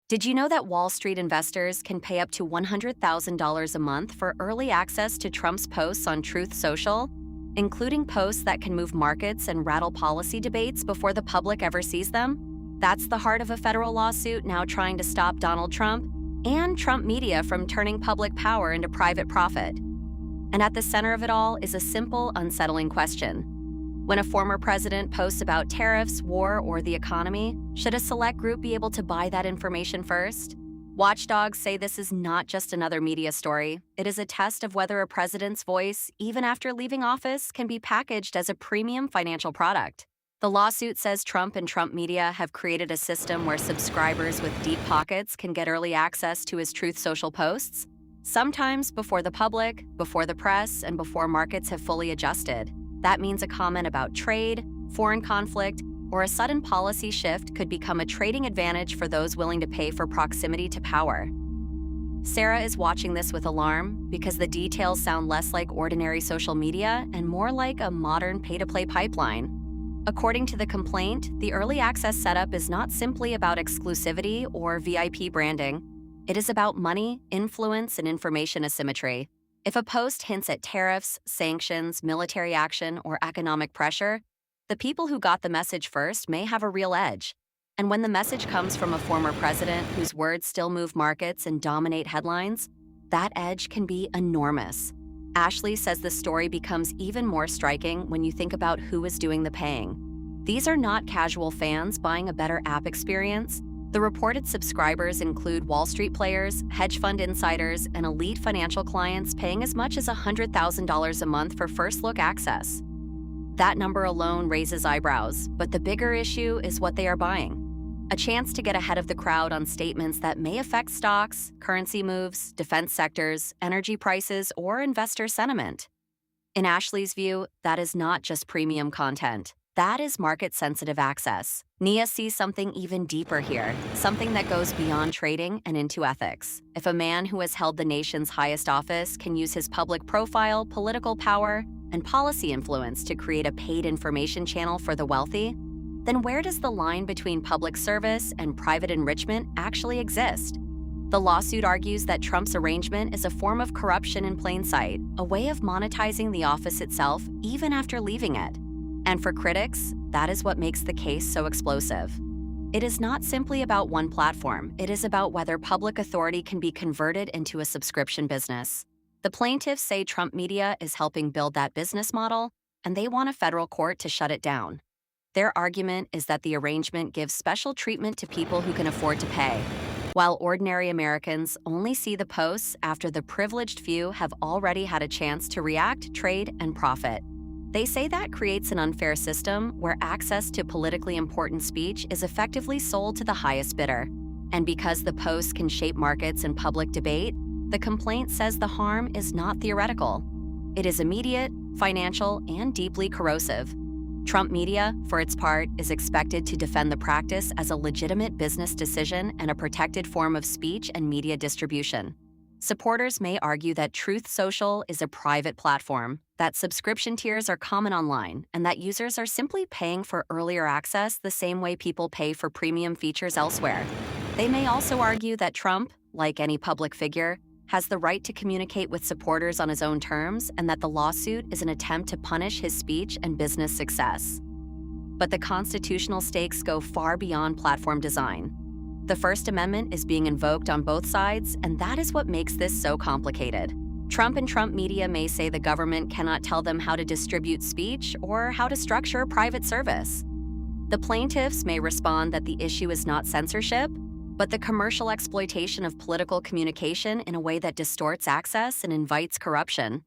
Did you know that Wall Street investors can pay up to $100,000 a month for early access to Trump's posts on Truth Social, including posts that can move markets and rattle policy debates before the public ever sees them? That's the heart of a federal lawsuit now trying to stop Donald Trump and Trump media from turning public power into private profit. And at the center of it all is a simple, unsettling question. When a former president posts about tariffs, war, or the economy, should a select group be able to buy that information first? Watchdogs say this is not just another media story. It is a test of whether a president's voice, even after leaving office, can be packaged as a premium financial product. The lawsuit says Trump and Trump media have created a system where subscribers with deep pockets can get early access to his Truth Social posts, sometimes before the public, before the press, and before markets have fully adjusted. That means a comment about trade, foreign conflict, or a sudden policy shift could become a trading advantage for those willing to pay for proximity to power. Sarah is watching this with alarm because the details sound less like ordinary social media and more like a modern pay-to-play pipeline. According to the complaint, the early access setup is not simply about exclusivity or VIP branding. It is about money, influence, and information asymmetry. If a post hints at tariffs, sanctions, military action, or economic pressure, the people who got the message first may have a real edge. And when the message comes from a former president whose words still move markets and dominate headlines, that edge can be enormous. Ashley says the story becomes even more striking when you think about who is doing the paying. These are not casual fans buying a better app experience. The reported subscribers include Wall Street players, hedge fund insiders, and elite financial clients paying as much as $100,000 a month for first-look access. That number alone raises eyebrows, but the bigger issue is what they are buying. A chance to get ahead of the crowd on statements that may affect stocks, currency moves, defense sectors, energy prices, or investor sentiment. In Ashley's view, that is not just premium content. That is market-sensitive access. Nia sees something even deeper here, something that goes beyond trading and into ethics. If a man who has held the nation's highest office can use his public profile, political power, and policy influence to create a paid information channel for the wealthy, then where does the line between public service and private enrichment actually exist? The lawsuit argues that Trump's arrangement is a form of corruption in plain sight, a way of monetizing the office itself even after leaving it. And for critics, that is what makes the case so explosive. It is not simply about one platform. It is about whether public authority can be converted into a subscription business. The plaintiffs say Trump media is helping build that business model, and they want a federal court to shut it down. Their argument is that the arrangement gives special treatment to people who can afford to pay, while ordinary Americans only see the posts after the privileged few have already had a chance to react, trade, and profit. They say that creates an unfair system where access to politically important speech is effectively sold to the highest bidder. And because the posts can shape markets and public debate, the complaint says the harm is not theoretical. It is immediate, financial, and deeply corrosive. Trump media, for its part, is expected to defend the practice as a legitimate business decision and a protected form of speech and media distribution. Supporters may argue that Truth Social is a private platform, that subscription tiers are common online, and that users are simply paying for earlier access the same way people pay for premium features elsewhere. They may also argue that Trump, like any public figure, has the right to communicate with supporters on his own terms and that the lawsuit is an attempt to punish his speech and business success. But the constitutional stakes go far beyond platform design. The First Amendment is being invoked on both sides, and that is what makes this so complicated. Trump and Trump media may say the government cannot tell them how to distribute speech or how to structure private service. The plaintiffs may respond that the issue is not censorship, but the commercial exploitation of political communication in a way that distorts access and invites corruption.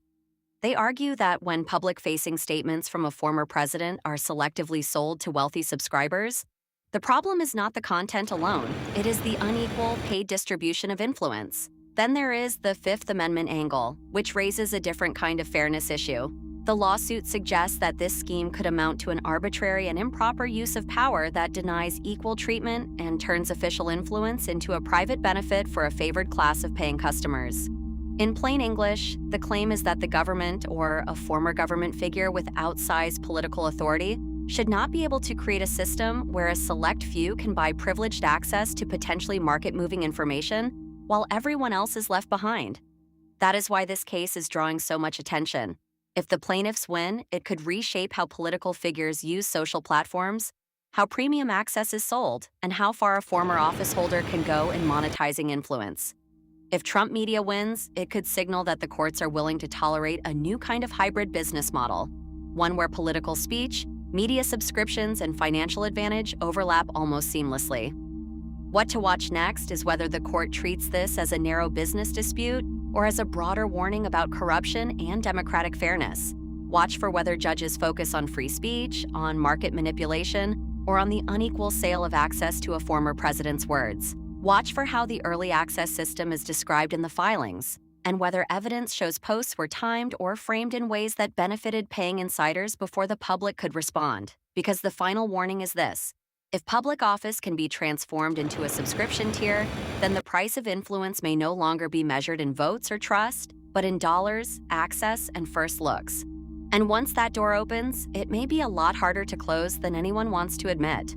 They argue that when public-facing statements from a former president are selectively sold to wealthy subscribers, the problem is not the content alone. It is the unequal, paid distribution of influence. Then there is the Fifth Amendment angle, which raises a different kind of fairness issue. The lawsuit suggests that this scheme could amount to an arbitrary and improper use of power that denies equal treatment and turns official influence into a private benefit for a favored class of paying customers. In plain English, the claim is that the government, or a former government figure with outsized political authority, should not be able to create a system where a select few can buy privileged access to potentially market-moving information while everyone else is left behind. That is why this case is drawing so much attention. If the plaintiffs win, it could reshape how political figures use social platforms, how premium access is sold, and how far a former office holder can go in monetizing influence. If Trump media wins, it could signal that the courts are willing to tolerate a new kind of hybrid business model, one where political speech, media subscriptions, and financial advantage overlap almost seamlessly. What to watch next is whether the court treats this as a narrow business dispute or as a broader warning about corruption and democratic fairness. Watch for whether judges focus on free speech, on market manipulation, or on the unequal sale of access to a former president's words. Watch for how the early access system is described in the filings, and whether evidence shows posts were timed or framed in ways that benefited paying insiders before the public could respond. Because the final warning is this: if public office can be transformed into a subscription tier, then the price of influence may no longer be measured in votes or trust, but in dollars, access, and first looks. And once that door opens, it may be a lot harder to close than anyone wants to admit.